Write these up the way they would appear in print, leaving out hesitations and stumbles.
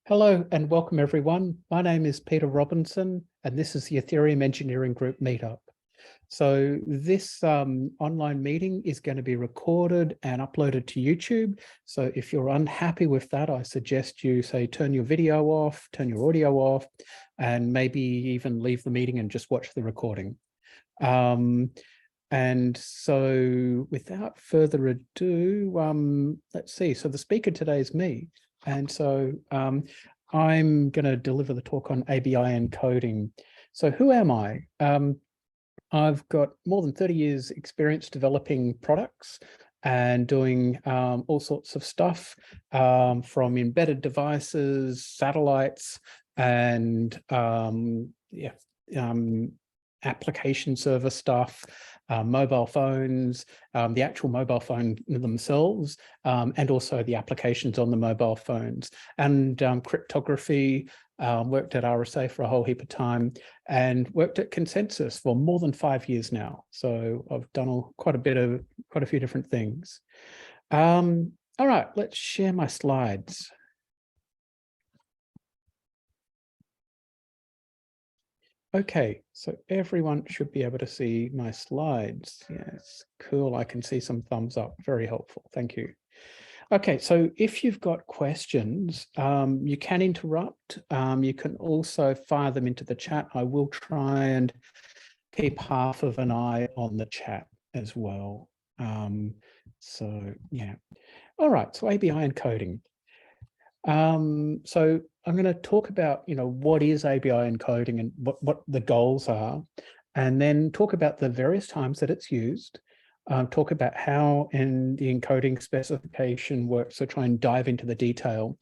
Hello and welcome everyone. My name is Peter Robinson and this is the Ethereum Engineering Group Meetup. So this online meeting is going to be recorded and uploaded to YouTube. So if you're unhappy with that, I suggest you say turn your video off, turn your audio off, and maybe even leave the meeting and just watch the recording. And so without further ado, let's see. So the speaker today is me. And so I'm going to deliver the talk on ABI encoding. So who am I? I've got more than 30 years experience developing products and doing all sorts of stuff from embedded devices, satellites, and application server stuff, mobile phones, the actual mobile phone themselves, and also the applications on the mobile phones, and cryptography. Worked at RSA for a whole heap of time and worked at Consensus for more than 5 years now. So I've done quite a few different things. All right, let's share my slides. Okay, so everyone should be able to see my slides. Yes, cool. I can see some thumbs up. Very helpful. Thank you. Okay, so if you've got questions, you can interrupt. You can also fire them into the chat. I will try and keep half of an eye on the chat as well. So yeah. All right, so ABI encoding. So I'm going to talk about, what is ABI encoding and what the goals are, and then talk about the various times that it's used, talk about how the encoding specification works, so try and dive into the detail,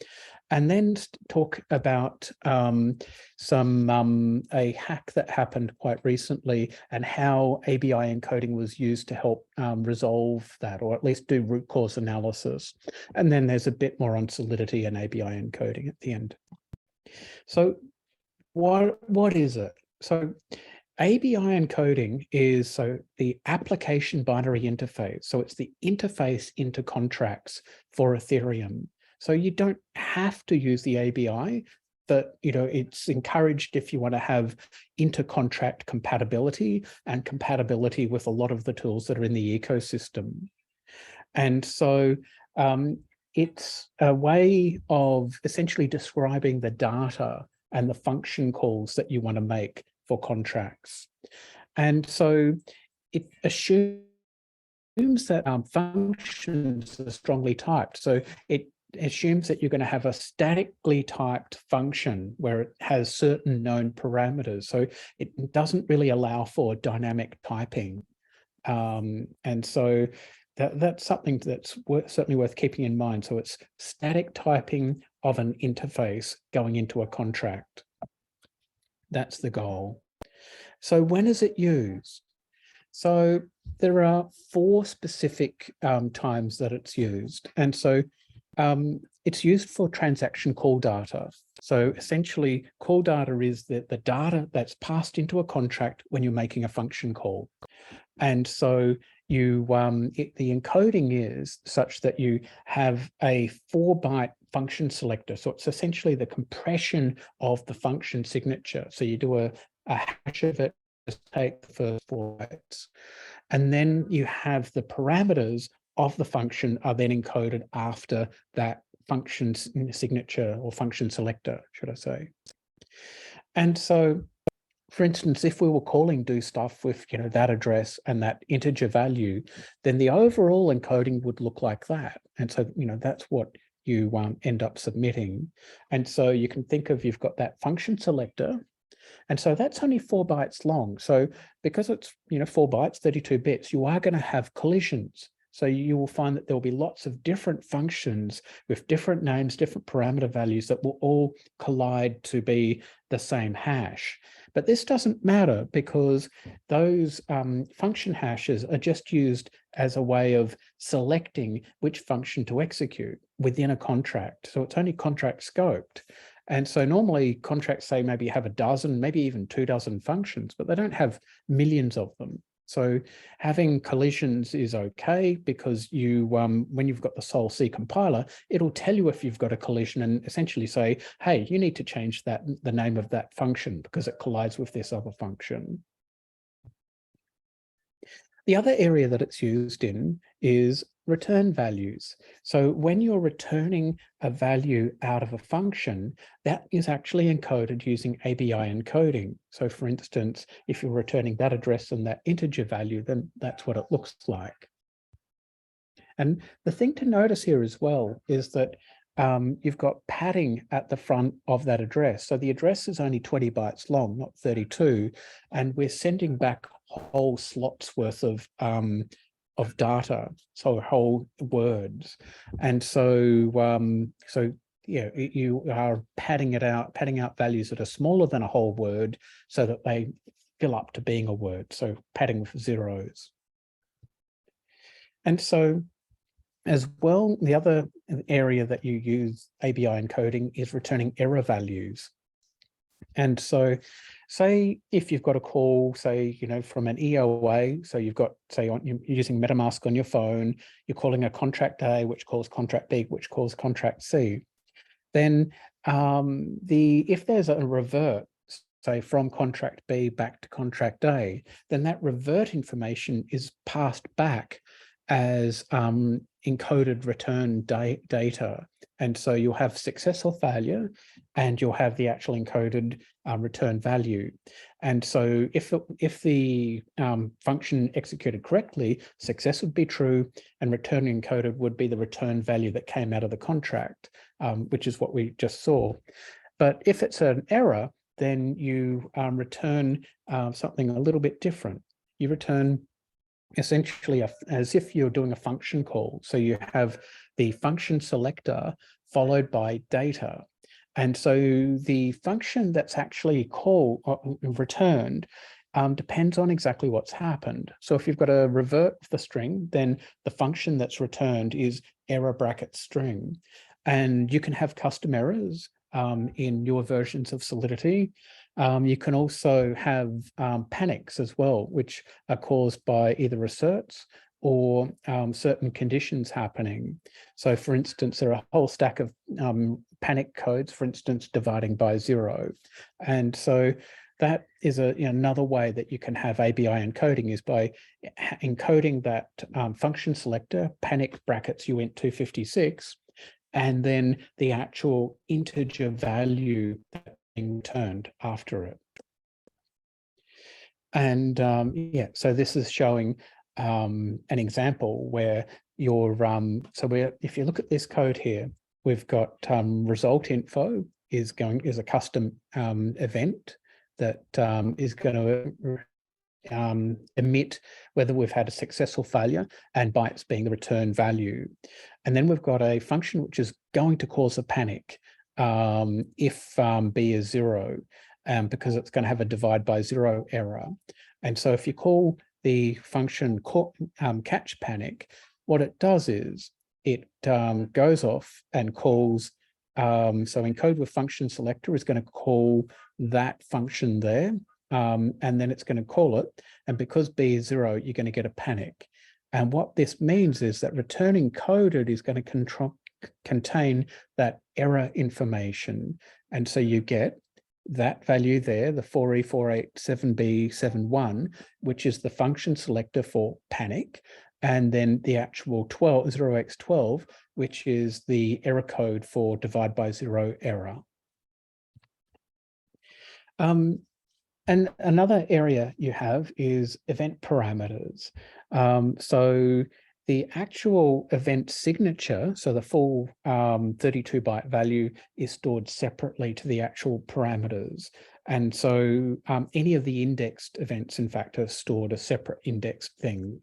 and then talk about a hack that happened quite recently and how ABI encoding was used to help resolve that, or at least do root cause analysis. And then there's a bit more on solidity and ABI encoding at the end. So what is it? So ABI encoding is the application binary interface. So it's the interface into contracts for Ethereum. So you don't have to use the ABI, but it's encouraged if you want to have inter-contract compatibility and compatibility with a lot of the tools that are in the ecosystem. And so it's a way of essentially describing the data and the function calls that you want to make for contracts. And so it assumes that functions are strongly typed. So it assumes that you're going to have a statically typed function where it has certain known parameters. So it doesn't really allow for dynamic typing. And so that's something that's certainly worth keeping in mind. So it's static typing of an interface going into a contract. That's the goal. So when is it used? So there are 4 specific times that it's used. And so it's used for transaction call data. So essentially, call data is the data that's passed into a contract when you're making a function call. And so the encoding is such that you have a 4-byte function selector. So it's essentially the compression of the function signature. So you do a hash of it, just take the first 4 bytes. And then you have the parameters of the function are then encoded after that function signature or function selector, should I say. And so, for instance, if we were calling do stuff with that address and that integer value, then the overall encoding would look like that. And so that's what you end up submitting. And so you can think of, you've got that function selector, and so that's only 4 bytes long. So because it's 4 bytes, 32 bits, you are going to have collisions. So you will find that there will be lots of different functions with different names, different parameter values that will all collide to be the same hash. But this doesn't matter because those function hashes are just used as a way of selecting which function to execute within a contract. So it's only contract scoped. And so normally contracts say maybe have a dozen, maybe even 2 dozen functions, but they don't have millions of them. So having collisions is okay because you, when you've got the Sol C compiler, it'll tell you if you've got a collision and essentially say, hey, you need to change that, the name of that function because it collides with this other function. The other area that it's used in is return values. So when you're returning a value out of a function, that is actually encoded using ABI encoding. So for instance, if you're returning that address and that integer value, then that's what it looks like. And the thing to notice here as well is that you've got padding at the front of that address. So the address is only 20 bytes long, not 32, and we're sending back whole slots worth of data, so whole words. And so, yeah, you are padding out values that are smaller than a whole word so that they fill up to being a word. So padding with zeros. And so, as well, the other area that you use ABI encoding is returning error values. And so say if you've got a call, say, from an EOA, so you've got, say, you're using MetaMask on your phone, you're calling a contract A, which calls contract B, which calls contract C, then if there's a revert, say from contract B back to contract A, then that revert information is passed back as encoded return data. And so you'll have success or failure, and you'll have the actual encoded return value. And so if the function executed correctly, success would be true, and return encoded would be the return value that came out of the contract, which is what we just saw. But if it's an error, then you return something a little bit different. You return essentially as if you're doing a function call. So you have the function selector followed by data. And so the function that's actually called or returned depends on exactly what's happened. So if you've got a revert of the string, then the function that's returned is error bracket string. And you can have custom errors in your versions of Solidity. You can also have panics as well, which are caused by either asserts or certain conditions happening. So for instance, there are a whole stack of panic codes, for instance, dividing by 0. And so that is another way that you can have ABI encoding is by encoding that function selector, panic brackets uint256, and then the actual integer value that's being returned after it. And yeah, so this is showing an example where if you look at this code here, we've got result info is a custom event that is going to emit whether we've had a success or failure, and bytes being the return value. And then we've got a function which is going to cause a panic if B is 0, because it's going to have a divide by 0 error. And so if you call the function catch panic, what it does is it goes off and calls, so encode with function selector is going to call that function there, and then it's going to call it. And because B is 0, you're going to get a panic. And what this means is that return encoded is going to contain that error information. And so you get that value there, the 4E487B71, which is the function selector for panic, and then the actual 0x12, which is the error code for divide by 0 error. And another area you have is event parameters. So the actual event signature, so the full 32-byte value is stored separately to the actual parameters. And so any of the indexed events, in fact, are stored a separate indexed thing,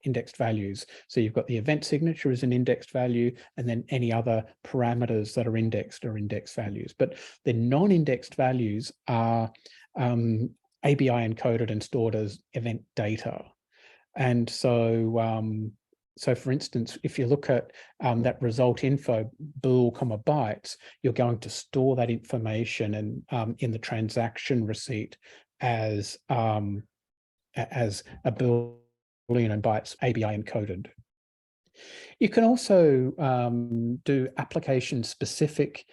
indexed values. So you've got the event signature as an indexed value, and then any other parameters that are indexed are indexed values. But the non-indexed values are ABI encoded and stored as event data. And so, so for instance, if you look at that result info bool, bytes, you're going to store that information and in the transaction receipt as as a Boolean and bytes ABI encoded. You can also do application-specific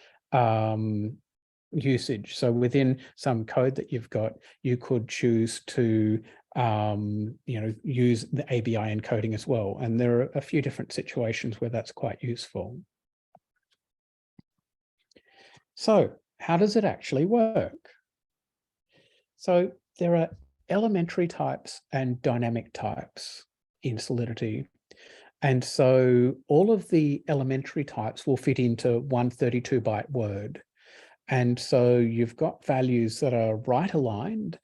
usage. So within some code that you've got, you could choose to use the ABI encoding as well. And there are a few different situations where that's quite useful. So how does it actually work? So there are elementary types and dynamic types in Solidity. And so all of the elementary types will fit into one 32-byte word. And so you've got values that are right aligned,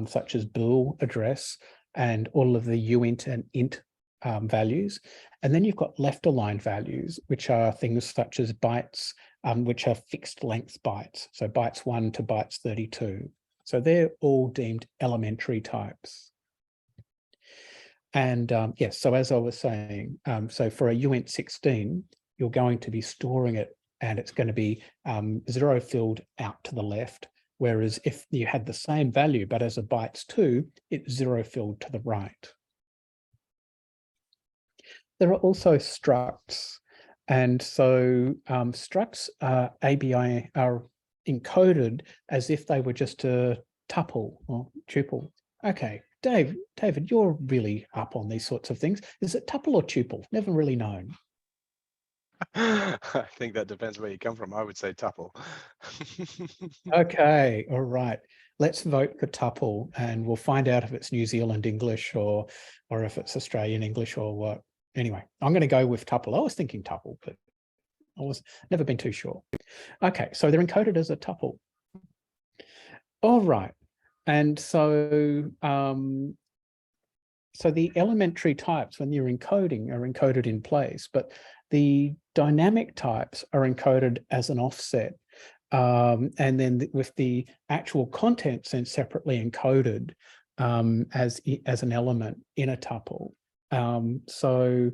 such as bool, address, and all of the uint and int values. And then you've got left aligned values, which are things such as bytes, which are fixed length bytes. So bytes 1 to bytes 32. So they're all deemed elementary types. And yes, so as I was saying, so for a uint 16, you're going to be storing it and it's going to be 0 filled out to the left. Whereas if you had the same value, but as a bytes 2, it's 0 filled to the right. There are also structs. And so structs ABI are encoded as if they were just a tuple or tuple. Okay, David, you're really up on these sorts of things. Is it tuple or tuple? Never really known. I think that depends where you come from. I would say tuple. Okay, all right. Let's vote for tuple and we'll find out if it's New Zealand English or if it's Australian English or what. Anyway, I'm going to go with tuple. I was thinking tuple, but I was never been too sure. Okay, so they're encoded as a tuple. All right. And so so the elementary types, when you're encoding, are encoded in place, but the dynamic types are encoded as an offset. And then with the actual contents then separately encoded as an element in a tuple. So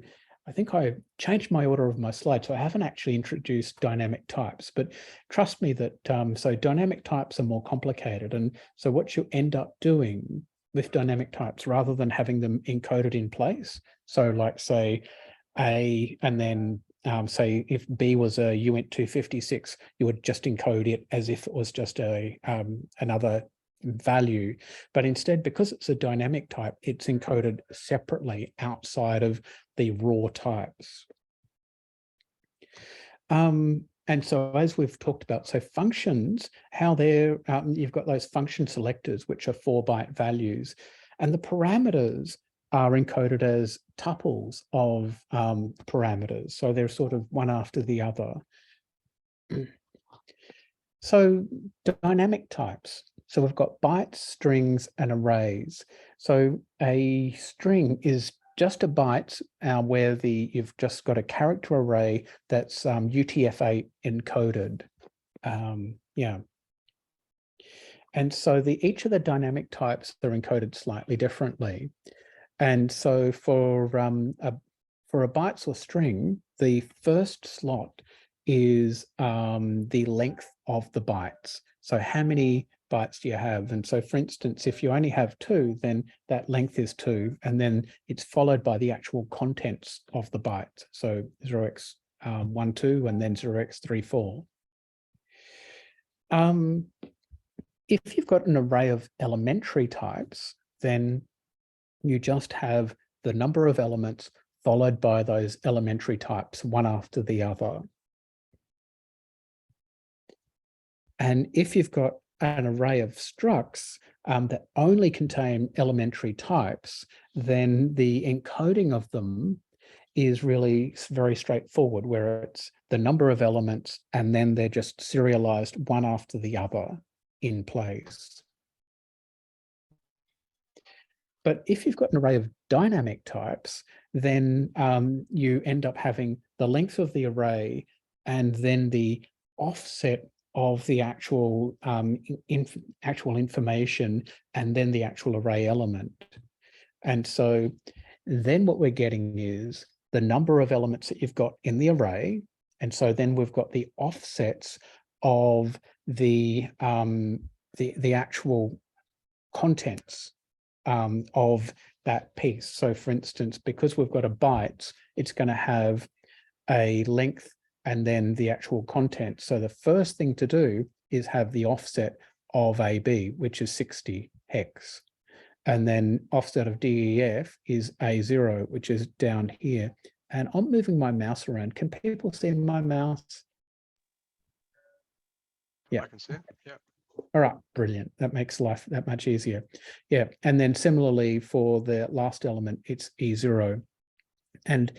I think I changed my order of my slides, so I haven't actually introduced dynamic types, but trust me that so dynamic types are more complicated. And so what you end up doing with dynamic types, rather than having them encoded in place, so like say A, and then say if B was a uint 256, you would just encode it as if it was just a another value. But instead, because it's a dynamic type, it's encoded separately outside of the raw types. And so as we've talked about, so functions, how they're, you've got those function selectors, which are 4-byte values, and the parameters are encoded as tuples of parameters. So they're sort of one after the other. So dynamic types. So we've got bytes, strings, and arrays. So a string is just a byte where you've just got a character array that's UTF-8 encoded. Yeah. And so each of the dynamic types are encoded slightly differently. And so for a bytes or string, the first slot is the length of the bytes. So how many bytes do you have? And so for instance, if you only have 2, then that length is 2, and then it's followed by the actual contents of the bytes. So 0x12 and then 0x34. If you've got an array of elementary types, then you just have the number of elements followed by those elementary types, one after the other. And if you've got an array of structs that only contain elementary types, then the encoding of them is really very straightforward, where it's the number of elements and then they're just serialized one after the other in place. But if you've got an array of dynamic types, then you end up having the length of the array and then the offset of the actual actual information and then the actual array element. And so then what we're getting is the number of elements that you've got in the array. And so then we've got the offsets of the actual contents of that piece. So for instance, because we've got a bytes, it's going to have a length and then the actual content. So the first thing to do is have the offset of AB, which is 60 hex. And then offset of DEF is A0, which is down here. And I'm moving my mouse around. Can people see my mouse? Yeah. I can see it. Yeah. All right, brilliant. That makes life that much easier. Yeah, and then similarly for the last element, it's E0. And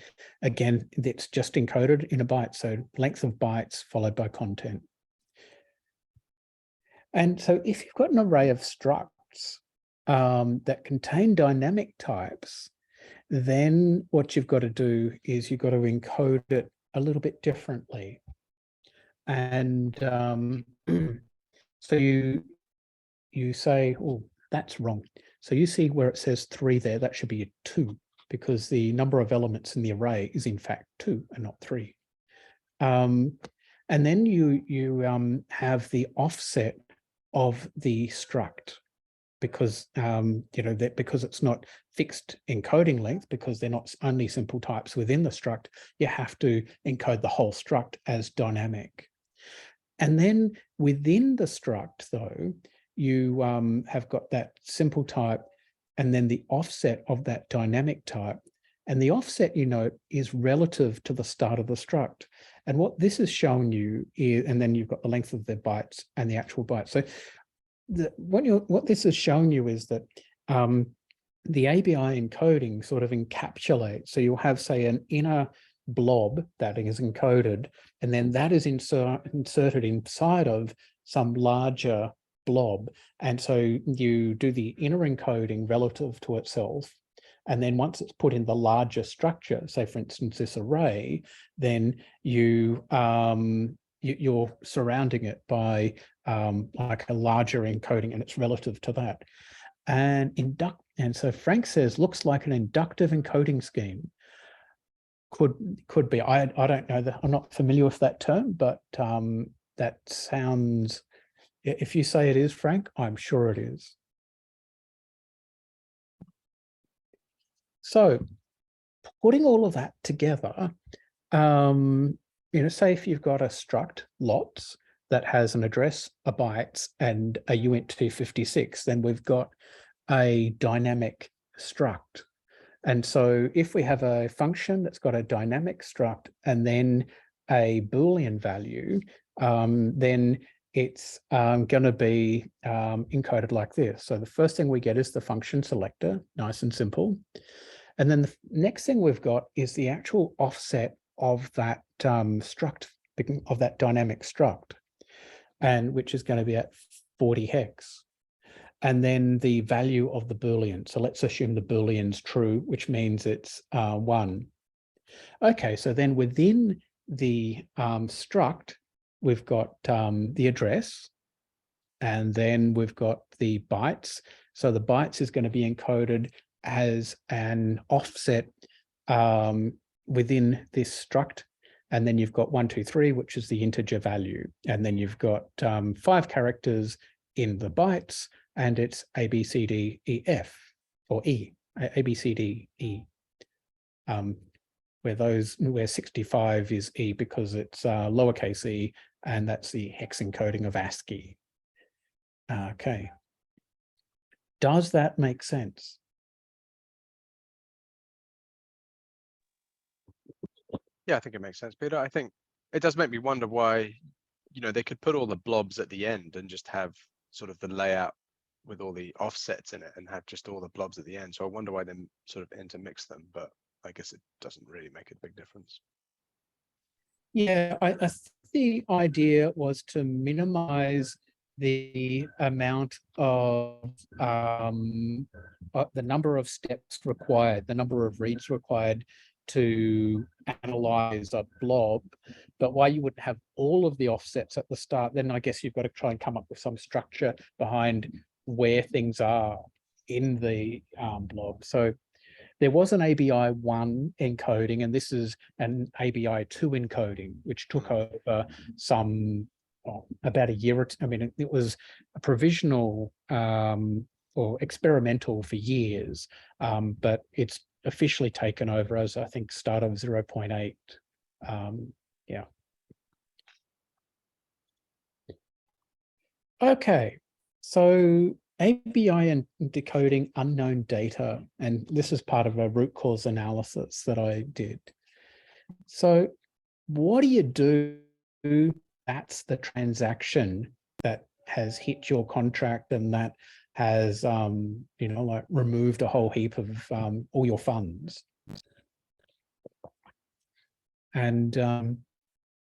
again, it's just encoded in a byte. So length of bytes followed by content. And so if you've got an array of structs that contain dynamic types, then what you've got to do is you've got to encode it a little bit differently. And so you say, oh, that's wrong. So you see where it says 3 there, that should be a 2, because the number of elements in the array is in fact 2 and not 3. And then you have the offset of the struct, because because it's not fixed encoding length, because they're not only simple types within the struct, you have to encode the whole struct as dynamic. And then within the struct, though, you have got that simple type and then the offset of that dynamic type. And the offset, you note, is relative to the start of the struct. And what this is showing you is, and then you've got the length of the bytes and the actual bytes. So what this is showing you is that the ABI encoding sort of encapsulates. So you'll have, say, an inner blob that is encoded, and then that is inserted inside of some larger blob. And so you do the inner encoding relative to itself. And then once it's put in the larger structure, say, for instance, this array, then you're surrounding it by like a larger encoding, and it's relative to that. And so Frank says, looks like an inductive encoding scheme. Could be. I don't know that. I'm not familiar with that term, but that sounds. If you say it is, Frank, I'm sure it is. So, putting all of that together, say if you've got a struct lots that has an address, a bytes, and a uint256, then we've got a dynamic struct. And so if we have a function that's got a dynamic struct and then a Boolean value, then it's going to be encoded like this. So the first thing we get is the function selector, nice and simple. And then the next thing we've got is the actual offset of that struct, of that dynamic struct, and which is going to be at 40 hex. And then the value of the Boolean. So let's assume the Boolean's true, which means it's 1. Okay, so then within the struct, we've got the address, and then we've got the bytes. So the bytes is going to be encoded as an offset within this struct. And then you've got 1, 2, 3, which is the integer value. And then you've got 5 characters in the bytes, and it's A, B, C, D, E, F, or E, A, B, C, D, E, where 65 is E because it's lowercase e, and that's the hex encoding of ASCII. Okay. Does that make sense? Yeah, I think it makes sense, Peter. I think it does make me wonder why, they could put all the blobs at the end and just have sort of the layout with all the offsets in it and have just all the blobs at the end. So I wonder why they sort of intermix them, but I guess it doesn't really make a big difference. Yeah, I think the idea was to minimize the amount of the number of steps required, the number of reads required to analyze a blob. But why you wouldn't have all of the offsets at the start, then I guess you've got to try and come up with some structure behind where things are in the blob. So there was an ABI 1 encoding, and this is an ABI 2 encoding, which took over some about a year or two. I mean, it was a provisional or experimental for years, but it's officially taken over as, I think, start of 0.8. Yeah. Okay, so ABI and decoding unknown data, and this is part of a root cause analysis that I did. So what do you do? That's the transaction that has hit your contract and that has, you know, like removed a whole heap of all your funds. And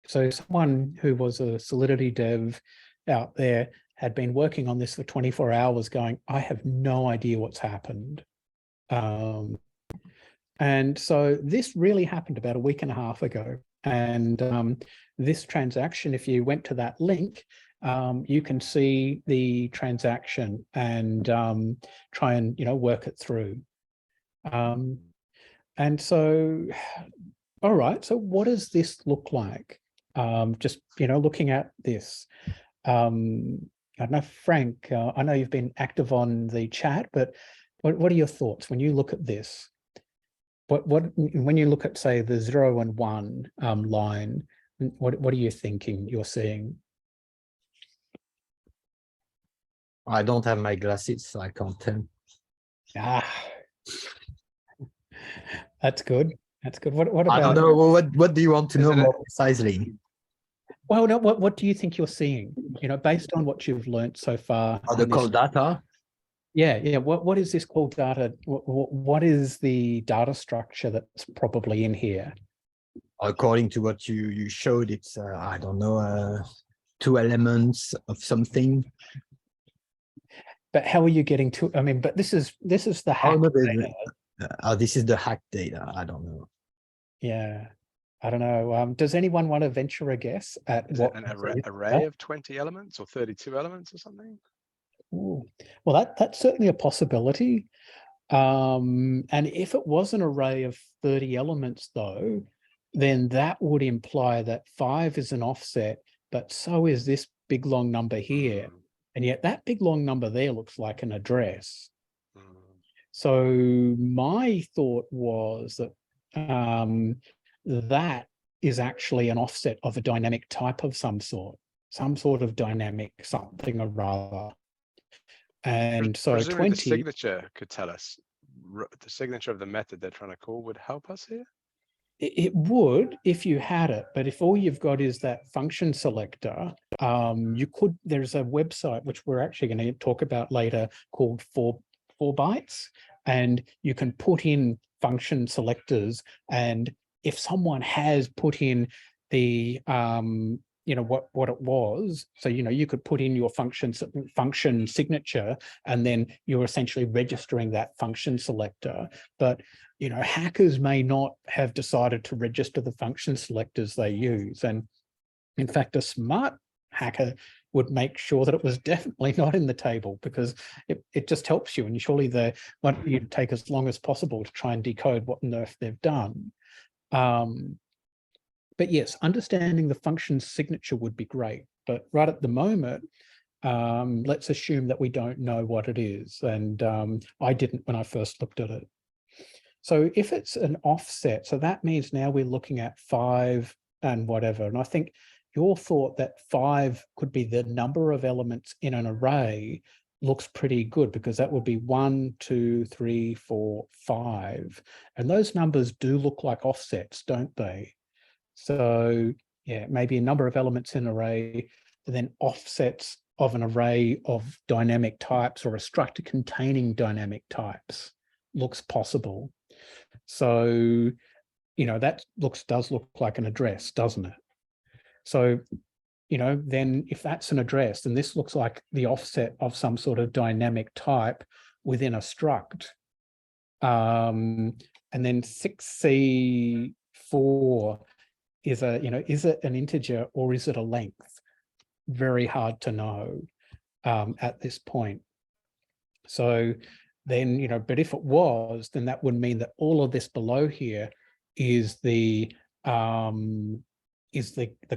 so someone who was a Solidity dev out there had been working on this for 24 hours going, I have no idea what's happened. And so this really happened about a week and a half ago. And this transaction, if you went to that link, you can see the transaction and try and, you know, work it through. And so, all right, so what does this look like? Just, you know, looking at this. I don't know, Frank, I know you've been active on the chat, but what are your thoughts when you look at this? When you look at, say, the 0 and 1 line, what are you thinking you're seeing? I don't have my glasses, so I can't tell. Ah, that's good. That's good. What about? I don't know. What do you want to know more precisely? Well, no, what do you think you're seeing? You know, based on what you've learned so far. The call data. Yeah. What is this called data? What is the data structure that's probably in here? According to what you showed, it's I don't know, 2 elements of something. But how are you getting to? I mean, but this is the hack. This is the hack data. I don't know. Yeah, I don't know. Does anyone want to venture a guess at what an array of 20 elements or 32 elements or something? Ooh. Well, that's certainly a possibility. And if it was an array of 30 elements, though, then that would imply that 5 is an offset, but so is this big long number here. And yet that big long number there looks like an address. So my thought was that that is actually an offset of a dynamic type of some sort of dynamic something or rather. And so presumably 20. The signature could tell us, the signature of the method they're trying to call would help us here? It would if you had it, but if all you've got is that function selector, there's a website which we're actually going to talk about later called 4 bytes, and you can put in function selectors, and if someone has put in the you know what it was, so you know you could put in your function signature, and then you're essentially registering that function selector. But you know, hackers may not have decided to register the function selectors they use, and in fact, a smart hacker would make sure that it was definitely not in the table, because it just helps you, and surely they want you to take as long as possible to try and decode what on earth they've done. But yes, understanding the function signature would be great. But right at the moment, let's assume that we don't know what it is. And I didn't when I first looked at it. So if it's an offset, so that means now we're looking at 5 and whatever. And I think your thought that 5 could be the number of elements in an array looks pretty good, because that would be 1, 2, 3, 4, 5. And those numbers do look like offsets, don't they? So yeah, maybe a number of elements in an array, and then offsets of an array of dynamic types or a structure containing dynamic types looks possible. So, you know, that does look like an address, doesn't it? So, you know, then if that's an address, then this looks like the offset of some sort of dynamic type within a struct. And then 6C4 is is it an integer or is it a length? Very hard to know at this point. So then, you know, but if it was, then that would mean that all of this below here is the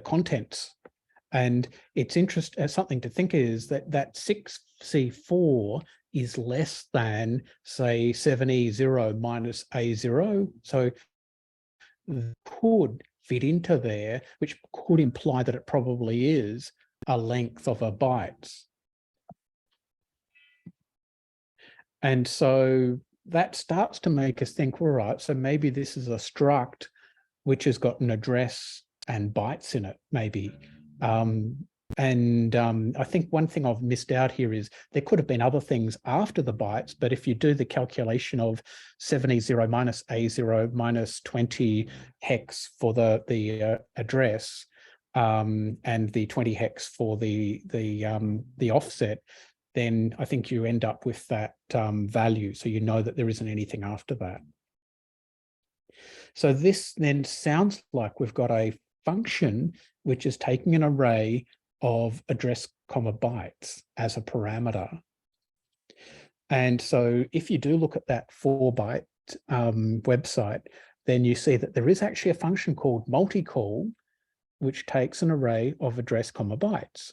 contents. And it's something to think is that 6C4 is less than, say, 7E0 minus A0. So could fit into there, which could imply that it probably is a length of a byte. And so that starts to make us think, all right, so maybe this is a struct which has got an address and bytes in it, maybe. I think one thing I've missed out here is there could have been other things after the bytes, but if you do the calculation of 7E0 minus A0 minus 20 hex for the address and the 20 hex for the offset, then I think you end up with that value. So you know that there isn't anything after that. So this then sounds like we've got a function which is taking an array of address comma bytes as a parameter. And so if you do look at that 4-byte website, then you see that there is actually a function called multicall, which takes an array of address comma bytes.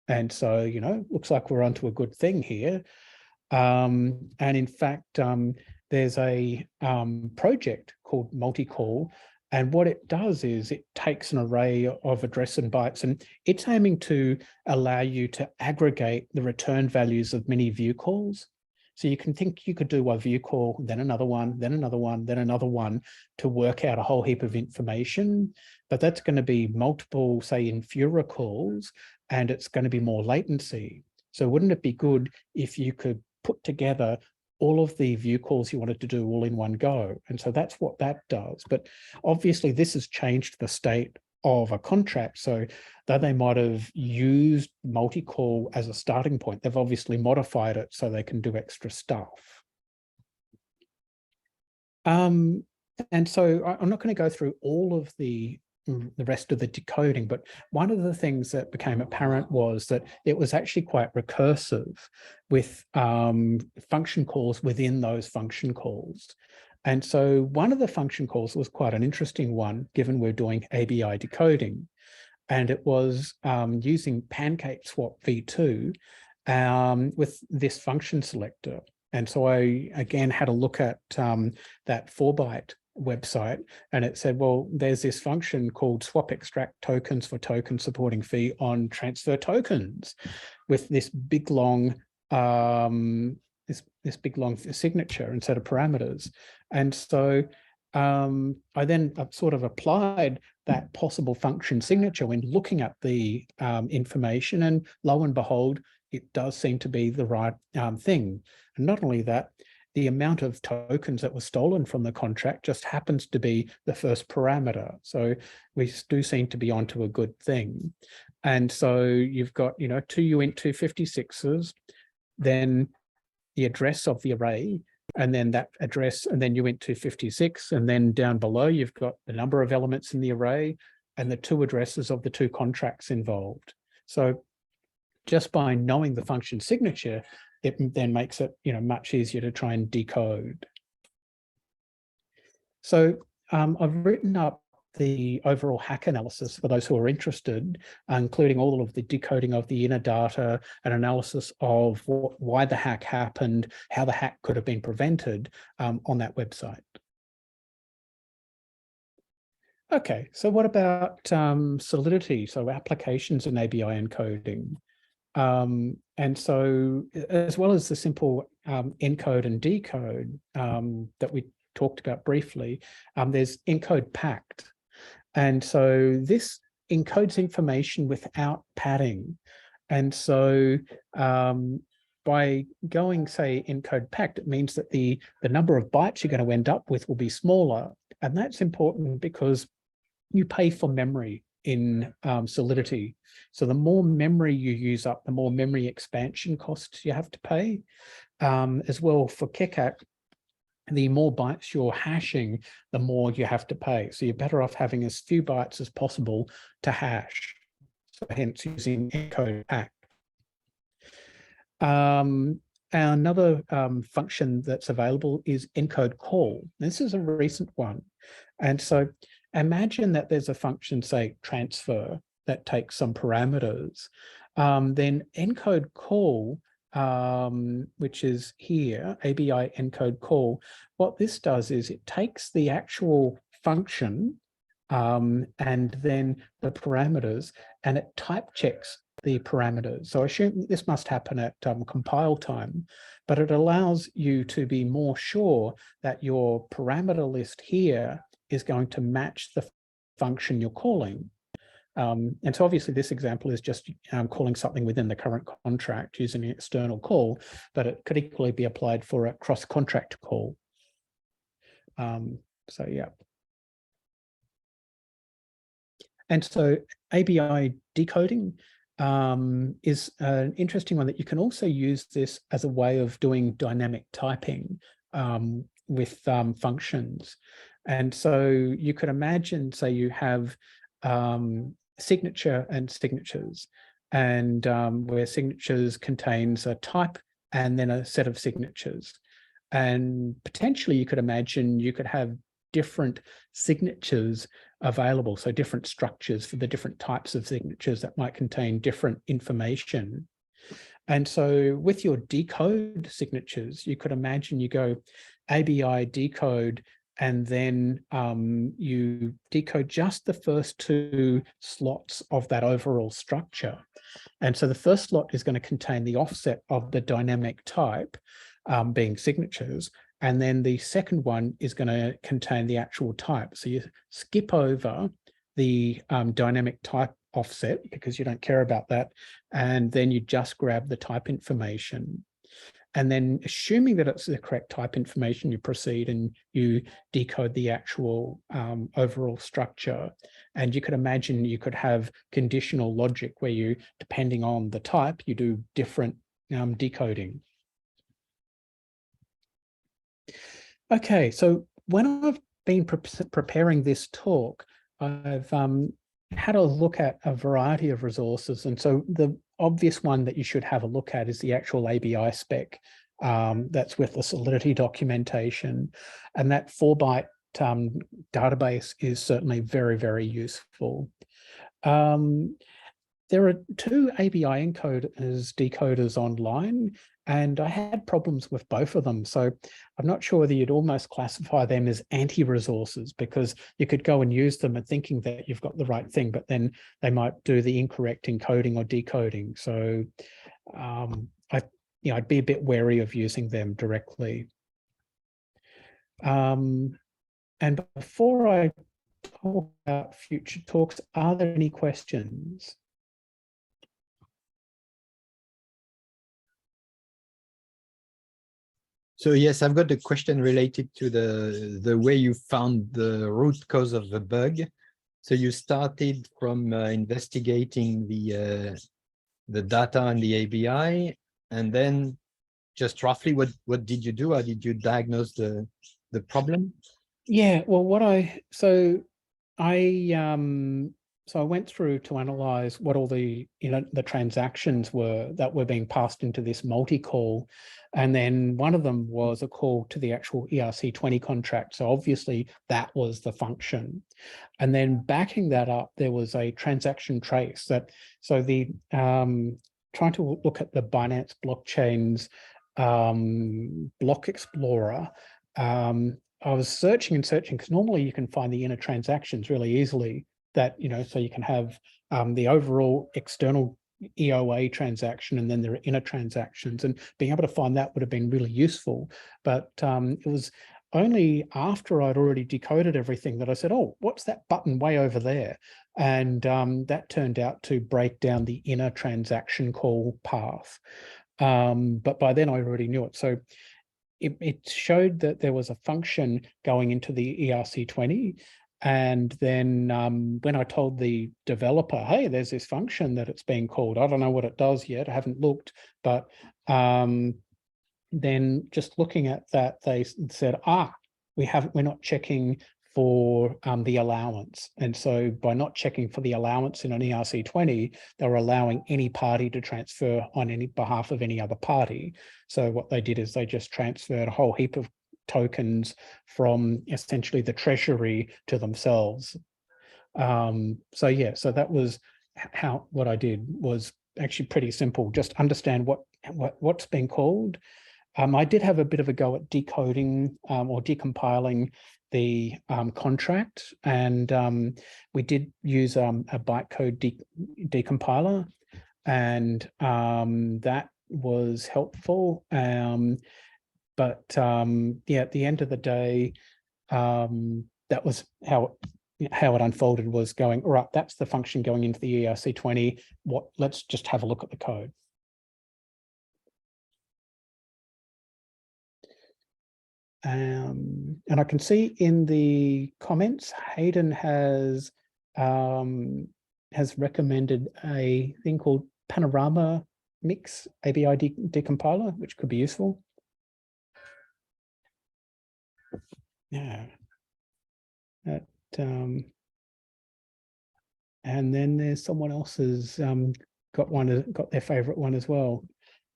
And so, you know, looks like we're onto a good thing here. And in fact, there's a project called multicall. And what it does is it takes an array of address and bytes, and it's aiming to allow you to aggregate the return values of many view calls. So you can think you could do a view call, then another one, then another one, then another one to work out a whole heap of information. But that's going to be multiple, say, infura calls, and it's going to be more latency. So wouldn't it be good if you could put together all of the view calls you wanted to do all in one go? And so that's what that does. But obviously this has changed the state of a contract. So though they might have used multi-call as a starting point, they've obviously modified it so they can do extra stuff. And so I'm not going to go through all of the rest of the decoding, but one of the things that became apparent was that it was actually quite recursive with function calls within those function calls. And so one of the function calls was quite an interesting one, given we're doing ABI decoding. And it was using pancake swap v2 with this function selector. And so I, again, had a look at that 4-byte website, and it said, well, there's this function called swap extract tokens for token supporting fee on transfer tokens with this big long this big long signature and set of parameters. And so I then sort of applied that possible function signature when looking at the information, and lo and behold, it does seem to be the right thing. And not only that, the amount of tokens that was stolen from the contract just happens to be the first parameter. So we do seem to be onto a good thing. And so you've got, you know, 2 uint256s, then the address of the array, and then that address, and then uint256, and then down below you've got the number of elements in the array and the 2 addresses of the 2 contracts involved. So just by knowing the function signature, it then makes it, you know, much easier to try and decode. So I've written up the overall hack analysis for those who are interested, including all of the decoding of the inner data, an analysis of why the hack happened, how the hack could have been prevented on that website. Okay, so what about Solidity, so applications in ABI encoding? And so as well as the simple encode and decode that we talked about briefly, there's encode packed. And so this encodes information without padding. And so by going, say, encode packed, it means that the number of bytes you're going to end up with will be smaller. And that's important because you pay for memory in Solidity. So the more memory you use up, the more memory expansion costs you have to pay. As well, for Kekat, the more bytes you're hashing, the more you have to pay. So you're better off having as few bytes as possible to hash. So hence using encode pack. Another function that's available is encode call. This is a recent one. And so imagine that there's a function, say, transfer, that takes some parameters. Then encode call which is here, ABI Encode call, what this does is it takes the actual function and then the parameters, and it type checks the parameters. So I assume this must happen at compile time, but it allows you to be more sure that your parameter list here is going to match the function you're calling. And so obviously this example is just calling something within the current contract using an external call, but it could equally be applied for a cross-contract call. So yeah. And so ABI decoding is an interesting one that you can also use this as a way of doing dynamic typing with functions. And so you could imagine, say you have signature and signatures, and where signatures contains a type and then a set of signatures. And potentially you could imagine you could have different signatures available, so different structures for the different types of signatures that might contain different information. And so with your decode signatures, you could imagine you go ABI decode, and then you decode just the first two slots of that overall structure. And so the first slot is going to contain the offset of the dynamic type, being signatures, and then the second one is going to contain the actual type. So you skip over the dynamic type offset because you don't care about that, and then you just grab the type information. And then assuming that it's the correct type information, you proceed and you decode the actual overall structure. And you could imagine you could have conditional logic where you, depending on the type, you do different decoding. Okay, so when I've been preparing this talk, I've had a look at a variety of resources. And so the obvious one that you should have a look at is the actual ABI spec that's with the Solidity documentation. And that 4-byte database is certainly very, very useful. There are 2 ABI decoders online, and I had problems with both of them. So I'm not sure whether you'd almost classify them as anti-resources, because you could go and use them and thinking that you've got the right thing, but then they might do the incorrect encoding or decoding. So I'd be a bit wary of using them directly. And before I talk about future talks, are there any questions? So yes, I've got a question related to the way you found the root cause of the bug. So you started from investigating the data and the ABI, and then just roughly what did you do? How did you diagnose the problem? Yeah, well, so I went through to analyze what all the the transactions were that were being passed into this multi-call. And then one of them was a call to the actual ERC20 contract. So obviously that was the function. And then backing that up, there was a transaction trace so the trying to look at the Binance blockchain's block explorer. I was searching and searching because normally you can find the inner transactions really easily, that, so you can have the overall external EOA transaction, and then there are inner transactions, and being able to find that would have been really useful. But it was only after I'd already decoded everything that I said, oh, what's that button way over there? And that turned out to break down the inner transaction call path. But by then I already knew it. So it showed that there was a function going into the ERC20. And then when I told the developer, hey, there's this function that it's being called, I don't know what it does yet, I haven't looked, but then just looking at that, they said, we're not checking for the allowance. And so by not checking for the allowance in an ERC20, they were allowing any party to transfer on any behalf of any other party. So what they did is they just transferred a whole heap of tokens from essentially the treasury to themselves. So yeah, so that was what I did, was actually pretty simple. Just understand what's been called. I did have a bit of a go at decoding or decompiling the contract, and we did use a bytecode decompiler, and that was helpful. But yeah, at the end of the day, that was how it unfolded, was going, all right, that's the function going into the ERC20. Let's just have a look at the code. And I can see in the comments, Hayden has recommended a thing called Panorama Mix ABI decompiler, which could be useful. Yeah. And then there's someone else's got their favorite one as well.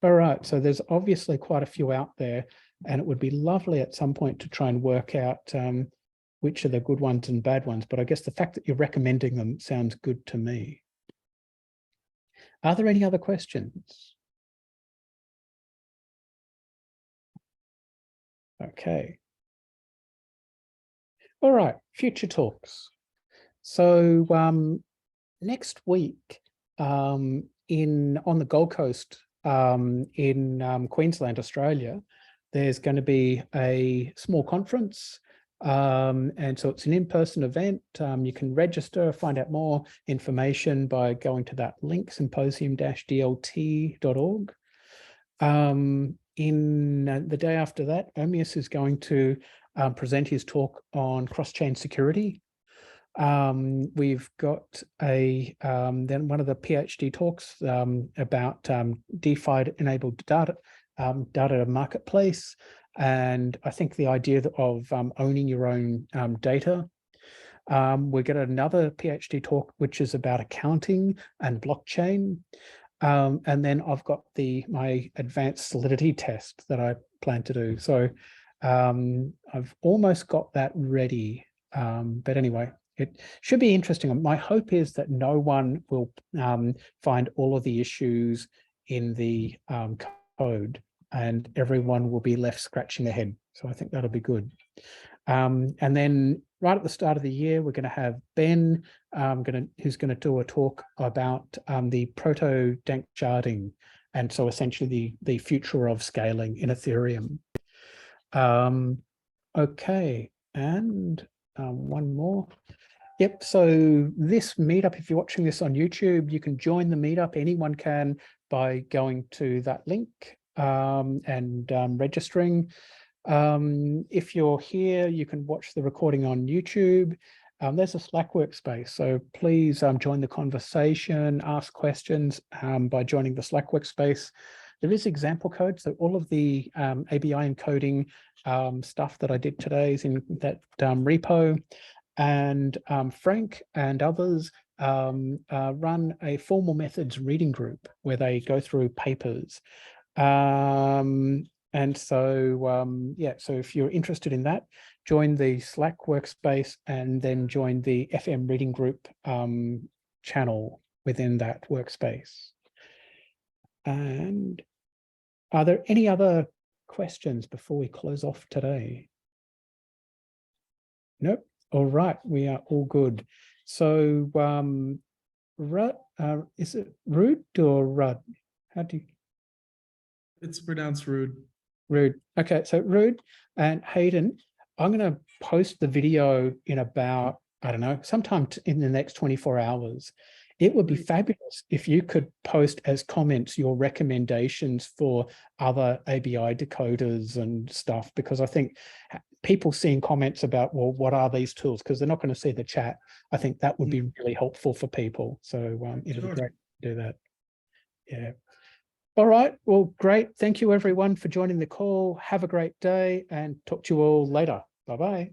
All right, so there's obviously quite a few out there, and it would be lovely at some point to try and work out which are the good ones and bad ones. But I guess the fact that you're recommending them sounds good to me. Are there any other questions? Okay. All right, future talks. So next week on the Gold Coast in Queensland, Australia, there's going to be a small conference. And so it's an in-person event. You can register, find out more information by going to that link, symposium-dlt.org. In the day after that, Omius is going to present his talk on cross-chain security. We've got then one of the PhD talks about DeFi-enabled data marketplace, and I think the idea of owning your own data. We get another PhD talk which is about accounting and blockchain. And then I've got my advanced solidity test that I plan to do. So I've almost got that ready. But anyway, it should be interesting. My hope is that no one will find all of the issues in the code, and everyone will be left scratching their head. So I think that'll be good. And then right at the start of the year, we're going to have Ben, who's going to do a talk about the proto-dank sharding, and so essentially the future of scaling in Ethereum. Okay, and one more. Yep, so this meetup, if you're watching this on YouTube, you can join the meetup. Anyone can by going to that link and registering. If you're here, you can watch the recording on YouTube. There's a Slack workspace, so please join the conversation, ask questions by joining the Slack workspace. There is example code, so all of the ABI encoding stuff that I did today is in that repo. And Frank and others run a formal methods reading group where they go through papers. And so, yeah, so if you're interested in that, join the Slack workspace and then join the FM reading group channel within that workspace. And are there any other questions before we close off today? Nope. All right, we are all good. So, is it Rude or Rudd? How do you? It's pronounced Rude. Rude. Okay, so Rude and Hayden, I'm going to post the video in about, I don't know, sometime in the next 24 hours. It would be fabulous if you could post as comments your recommendations for other ABI decoders and stuff, because I think people seeing comments about, well, what are these tools? Because they're not going to see the chat. I think that would be really helpful for people. So it'll be great to do that. Yeah. All right. Well, great. Thank you, everyone, for joining the call. Have a great day and talk to you all later. Bye-bye.